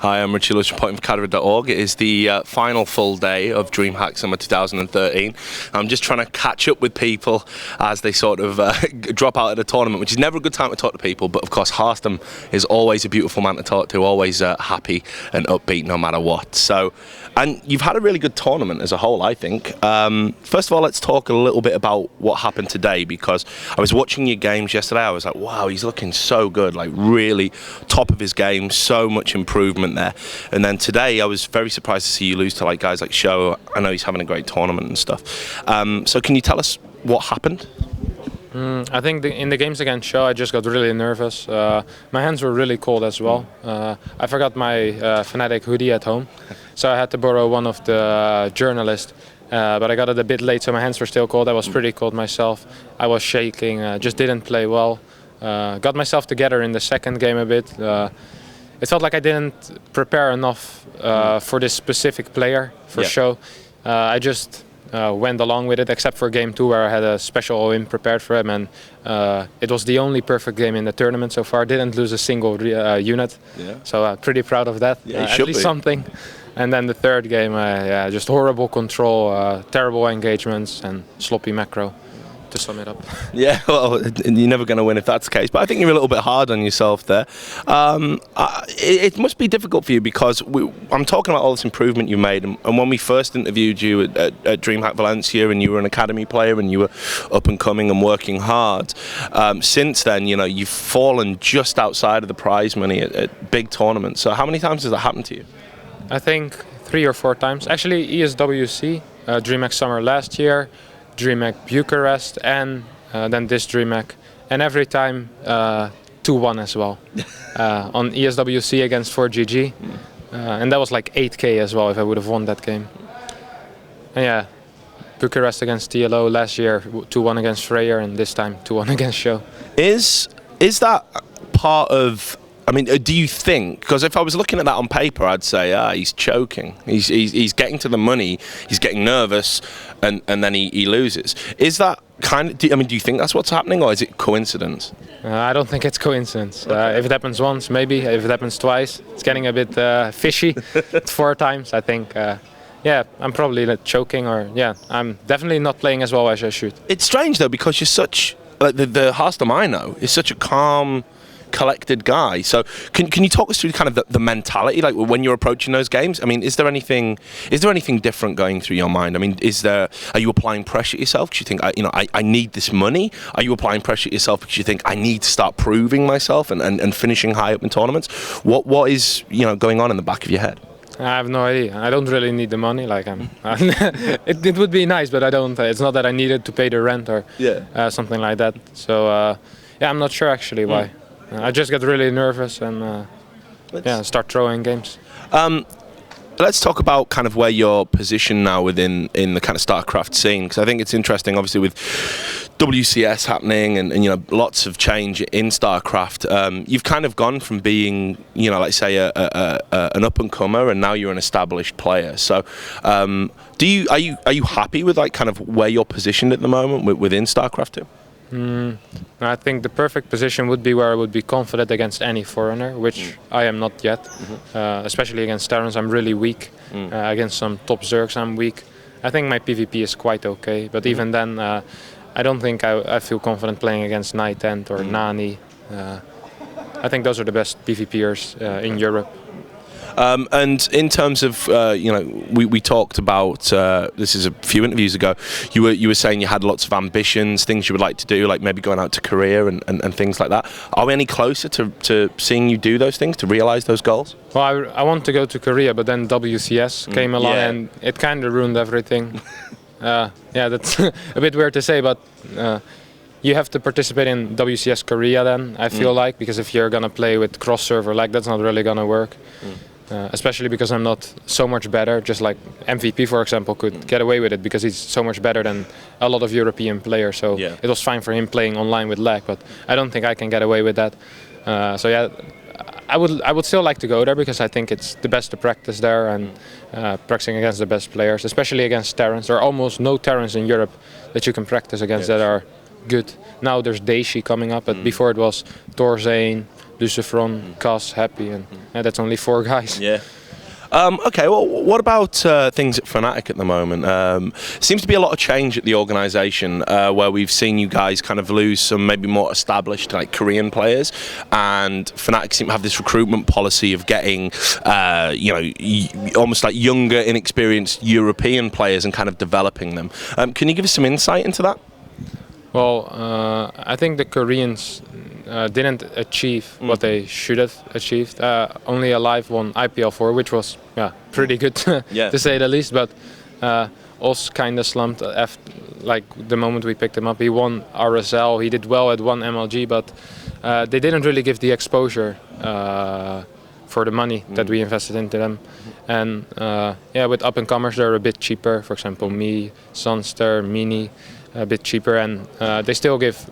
Hi, I'm Richie Lewis reporting for Cadbury.org. It is the final full day of DreamHack Summer 2013. I'm just trying to catch up with people as they sort of drop out of the tournament, which is never a good time to talk to people, but of course Harstem is always a beautiful man to talk to, always happy and upbeat no matter what. So, and you've had a really good tournament as a whole, I think. First of all, let's talk a little bit about what happened today, because I was watching your games yesterday. I was like, wow, he's looking so good, like really top of his game, so much improvement there. And then today I was very surprised to see you lose to like guys like Show. I know he's having a great tournament and stuff. So can you tell us what happened? I think in the games against Show I just got really nervous. My hands were really cold as well. I forgot my fnatic hoodie at home, so I had to borrow one of the journalists. But I got it a bit late, so my hands were still cold. I was pretty cold myself. I was shaking, just didn't play well. Got myself together in the second game a bit. It felt like I didn't prepare enough for this specific player for Show. I just went along with it, except for game 2 where I had a special all-in prepared for him, and it was the only perfect game in the tournament so far. Didn't lose a single unit, so pretty proud of that. At least something. And then the third game, just horrible control, terrible engagements, and sloppy macro. To sum it up. Yeah, well, you're never going to win if that's the case, but I think you're a little bit hard on yourself there. It must be difficult for you, because I'm talking about all this improvement you made, and when we first interviewed you at DreamHack Valencia, and you were an academy player and you were up and coming and working hard, since then, you know, you've fallen just outside of the prize money at big tournaments. So how many times has that happened to you? I think 3 or 4 times. Actually, ESWC, DreamHack Summer last year, DreamHack Bucharest, and then this DreamHack, and every time 2-1 as well. On ESWC against 4GG, and that was like 8k as well if I would have won that game. And yeah, Bucharest against TLO last year, 2-1 against Freyer, and this time 2-1 against Show. Is that part of? I mean, do you think, because if I was looking at that on paper, I'd say, he's choking. He's getting to the money, he's getting nervous, and then he loses. Is that kind of, do you think that's what's happening, or is it coincidence? I don't think it's coincidence. If it happens once, maybe. If it happens twice, it's getting a bit fishy. 4 times, I think. Yeah, I'm probably choking, or I'm definitely not playing as well as I should. It's strange though, because you're such, like the Harstem I know is such a calm, collected guy. So can you talk us through kind of the mentality, like when you're approaching those games? I mean, is there anything different going through your mind? I mean, are you applying pressure at yourself because you think I need this money? Are you applying pressure at yourself because you think I need to start proving myself and finishing high up in tournaments? What is going on in the back of your head? I have no idea. I don't really need the money. Like it would be nice, but I don't. It's not that I need it to pay the rent or something like that. So I'm not sure actually why. I just get really nervous and start throwing games. Let's talk about kind of where you're positioned now within the kind of StarCraft scene, because I think it's interesting, obviously with WCS happening and lots of change in StarCraft. You've kind of gone from being like say an up and comer, and now you're an established player. So are you happy with like kind of where you're positioned at the moment within StarCraft 2? I think the perfect position would be where I would be confident against any foreigner, which I am not yet. Especially against Terrans, I'm really weak. Against some top Zergs, I'm weak. I think my PvP is quite okay, but even then, I don't think I feel confident playing against Night End or Nani. I think those are the best PvPers in Europe. And in terms of, we talked about, this is a few interviews ago, you were saying you had lots of ambitions, things you would like to do, like maybe going out to Korea and things like that. Are we any closer to seeing you do those things, to realise those goals? Well, I want to go to Korea, but then WCS came along and it kind of ruined everything. That's a bit weird to say, but you have to participate in WCS Korea then, I feel like, because if you're going to play with cross-server, like that's not really going to work. Especially because I'm not so much better, just like MVP for example could get away with it because he's so much better than a lot of European players, so it was fine for him playing online with lag, but I don't think I can get away with that. I would still like to go there because I think it's the best to practice there and practicing against the best players, especially against Terrans. There are almost no Terrans in Europe that you can practice against that are good. Now there's Daishi coming up, but before it was Torzane, Lucifron, Cos, Happy, and that's only 4 guys. Yeah. Okay, well, what about things at fnatic at the moment? Seems to be a lot of change at the organisation, where we've seen you guys kind of lose some maybe more established like Korean players, and fnatic seem to have this recruitment policy of getting, almost like younger, inexperienced European players and kind of developing them. Can you give us some insight into that? Well, I think the Koreans didn't achieve what they should have achieved. Only Alive won IPL4, which was pretty good to say the least, but also kind of slumped like the moment we picked him up. He won RSL, he did well at one MLG, but they didn't really give the exposure for the money that we invested into them. And with up-and-comers they're a bit cheaper, for example me, Sunster, Mini, a bit cheaper, and they still give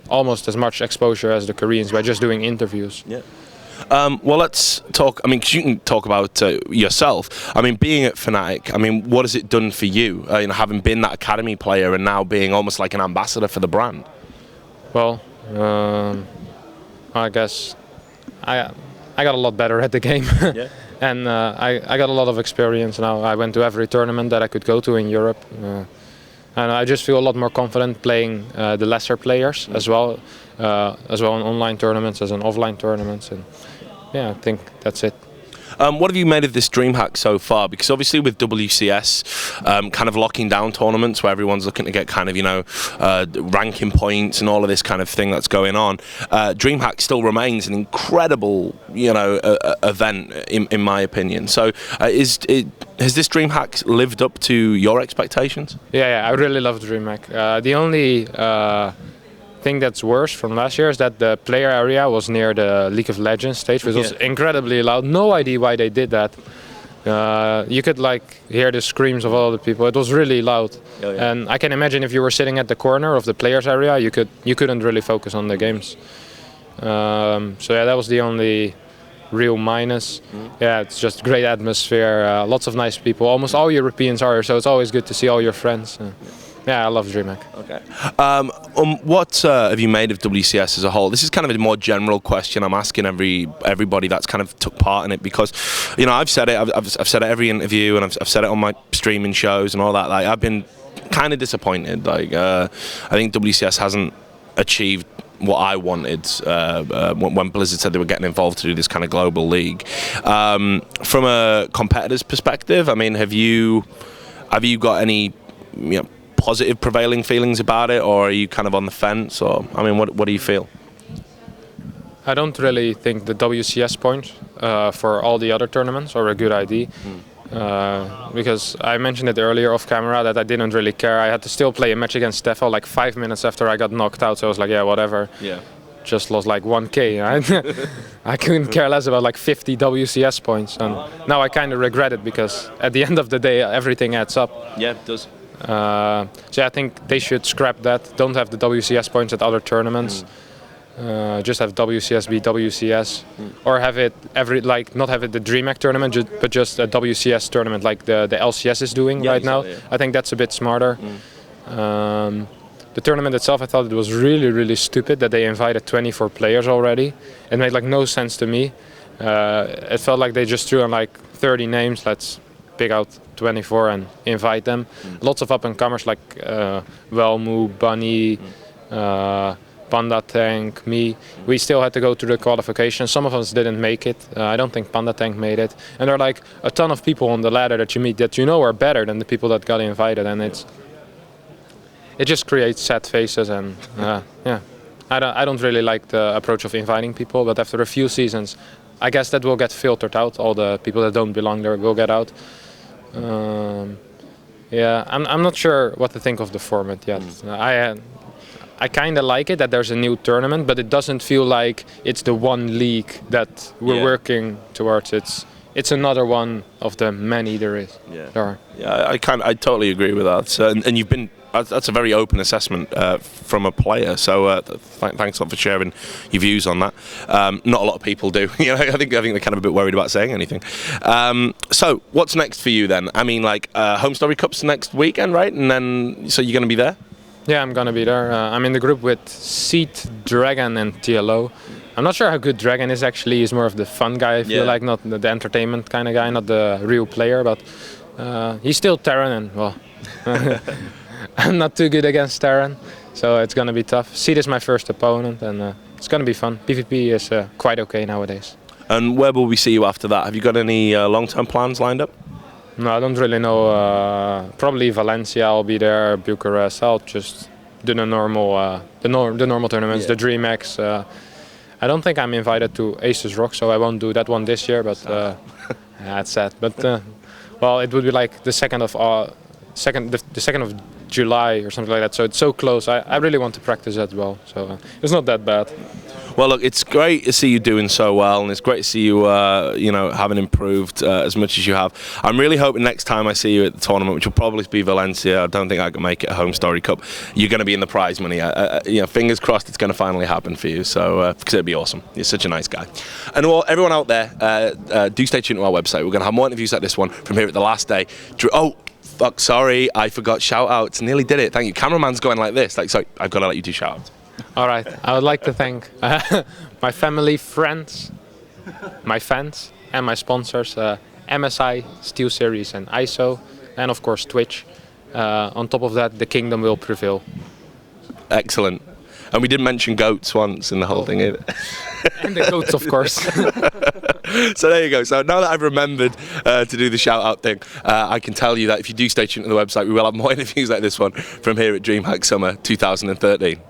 almost as much exposure as the Koreans by just doing interviews. Yeah. Well, let's talk. I mean, 'cause you can talk about yourself. I mean, being at fnatic. I mean, what has it done for you? Having been that academy player and now being almost like an ambassador for the brand. Well, I guess I got a lot better at the game. Yeah. And I got a lot of experience now. I went to every tournament that I could go to in Europe. And I just feel a lot more confident playing the lesser players as well in online tournaments as in offline tournaments. And I think that's it. What have you made of this DreamHack so far? Because obviously with WCS kind of locking down tournaments where everyone's looking to get kind of, ranking points and all of this kind of thing that's going on, DreamHack still remains an incredible, event in my opinion. So has this DreamHack lived up to your expectations? Yeah, I really love DreamHack. The only thing that's worse from last year is that the player area was near the League of Legends stage, which was incredibly loud. No idea why they did that. You could hear the screams of all the people. It was really loud. Oh, yeah. And I can imagine if you were sitting at the corner of the players area, you couldn't really focus on the games. That was the only real minus. Yeah, it's just great atmosphere, lots of nice people. Almost all Europeans are here, so it's always good to see all your friends. Yeah, I love DreamHack. Okay. What have you made of WCS as a whole? This is kind of a more general question I'm asking everybody that's kind of took part in it, because, I've said it. I've said it every interview, and I've said it on my streaming shows and all that. Like, I've been kind of disappointed. Like, I think WCS hasn't achieved what I wanted when Blizzard said they were getting involved to do this kind of global league. From a competitor's perspective, I mean, have you got any positive prevailing feelings about it, or are you kind of on the fence? Or I mean, what do you feel? I don't really think the WCS points for all the other tournaments are a good idea. Because I mentioned it earlier off camera that I didn't really care. I had to still play a match against Steffel like 5 minutes after I got knocked out, so I was like, yeah, whatever. Yeah. Just lost like 1k. Right? I couldn't care less about like 50 WCS points, and now I kind of regret it, because at the end of the day everything adds up. Yeah, it does. I think they should scrap that. Don't have the WCS points at other tournaments. Just have WCS be WCS, or have it not have it the DreamHack tournament, but just a WCS tournament like the LCS is doing right now. Yeah. I think that's a bit smarter. The tournament itself, I thought it was really, really stupid that they invited 24 players already. It made like no sense to me. It felt like they just threw on like 30 names. Let's pick out 24 and invite them. Lots of up-and-comers like Velmu, Bunny, Panda Tank, me. We still had to go to the qualification. Some of us didn't make it. I don't think Panda Tank made it. And there are like a ton of people on the ladder that you meet that are better than the people that got invited, and it just creates sad faces. And I don't really like the approach of inviting people, but after a few seasons I guess that will get filtered out. All the people that don't belong there will get out. I'm not sure what to think of the format yet. I kind of like it that there's a new tournament, but it doesn't feel like it's the one league that we're working towards. It's another one of the many there is. I totally agree with that. And you've been. That's a very open assessment from a player. So thanks a lot for sharing your views on that. Not a lot of people do. I think they're kind of a bit worried about saying anything. So what's next for you then? I mean, like Home Story Cup's next weekend, right? And then so you're going to be there? Yeah, I'm going to be there. I'm in the group with Seed, Dragon, and TLO. I'm not sure how good Dragon is actually. He's more of the fun guy, I feel like, not the entertainment kind of guy, not the real player. But he's still Terran, and well, I'm not too good against Terran, so it's gonna be tough. Seed is my first opponent, and it's gonna be fun. PvP is quite okay nowadays. And where will we see you after that? Have you got any long-term plans lined up? No, I don't really know. Probably Valencia. I'll be there. Bucharest. I'll just do the normal, the normal tournaments, the DreamHack. I don't think I'm invited to Aces Rock, so I won't do that one this year. But yeah, it's sad. But well, it would be like the 2nd of July or something like that. So it's so close. I really want to practice as well. So it's not that bad. Well, look, it's great to see you doing so well, and it's great to see you, you know, having improved as much as you have. I'm really hoping next time I see you at the tournament, which will probably be Valencia. I don't think I can make it a home story cup. You're going to be in the prize money. You know, fingers crossed it's going to finally happen for you. So, because it'd be awesome. You're such a nice guy. And well, everyone out there, do stay tuned to our website. We're going to have more interviews like this one from here at the last day. Oh. Fuck, sorry, I forgot shout-outs. Nearly did it. Thank you. Cameraman's going like this. Like, sorry, I've got to let you do shout-outs. All right. I would like to thank my family, friends, my fans, and my sponsors, MSI, SteelSeries, and ISO, and of course Twitch. On top of that, the kingdom will prevail. Excellent. And we did mention goats once in the whole thing either. And the goats, of course. So there you go. So now that I've remembered to do the shout-out thing, I can tell you that if you do stay tuned to the website, we will have more interviews like this one from here at DreamHack Summer 2013.